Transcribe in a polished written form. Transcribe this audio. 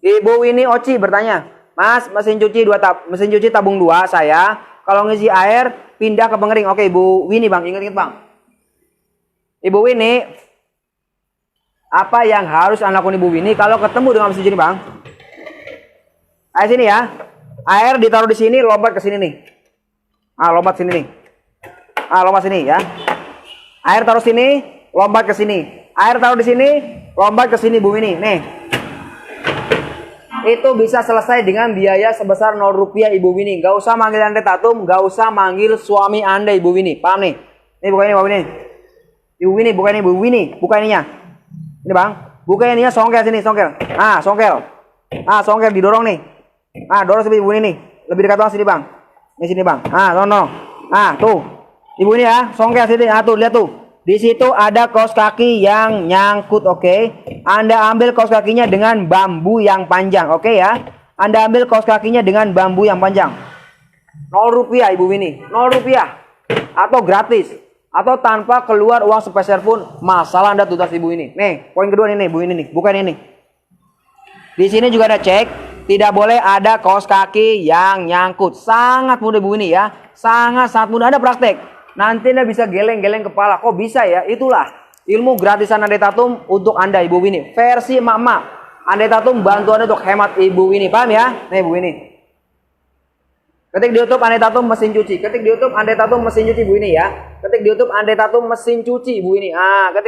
Ibu Winnie Oci bertanya, Mas, mesin cuci tabung 2 saya kalau ngisi air pindah ke pengering. Oke, Ibu Winnie Bang, ingat-ingat Bang. Ibu Winnie, apa yang harus Anda lakukan Ibu Winnie kalau ketemu dengan mesin cuci ini Bang? Ayo sini ya. Air ditaruh di sini, lompat ke sini nih. Lompat sini nih. Lompat sini ya. Air taruh sini, lompat ke sini. Air taruh di sini, lompat ke sini Bu Winnie. Nih. Itu bisa selesai dengan biaya sebesar 0 rupiah Ibu Winnie. Gak usah manggil Anda Tatum, gak usah manggil suami Anda Ibu Winnie. Paham nih? Ini buka ini Bu Winnie. Ibu Winnie, buka ini Bu Winnie, buka ininya. Ini Bang, buka ininya, songkel sini, songkel. Songkel. Songkel didorong nih. Dorong seperti Ibu Winnie nih. Lebih dekat Bang sini Bang. Ini sini Bang. Sono. Tuh. Ibu ini ya, songkel sini. Tuh, lihat tuh. Di situ ada kaos kaki yang nyangkut, oke. Anda ambil kaos kakinya dengan bambu yang panjang, oke ya. Anda ambil kaos kakinya dengan bambu yang panjang. 0 rupiah Ibu Winnie, 0 rupiah. Atau gratis. Atau tanpa keluar uang sepeser pun, masalah Anda tuntas Ibu Winnie. Nih, poin kedua ini Bu Winnie nih, bukan ini. Di sini juga ada cek, tidak boleh ada kaos kaki yang nyangkut. Sangat mudah Bu Winnie ya. Sangat mudah. Ada praktek. Nanti Anda bisa geleng-geleng kepala. Kok bisa ya? Itulah ilmu gratisan Andai Tatum untuk Anda Ibu Winnie. Versi emak-emak. Andai Tatum bantu Anda untuk hemat Ibu Winnie. Paham ya? Nih Ibu Winnie. Ketik di YouTube Andai Tatum mesin cuci. Ketik di YouTube Andai Tatum mesin cuci Ibu Winnie ya. Ketik di YouTube Andai Tatum mesin cuci Ibu Winnie. Ketik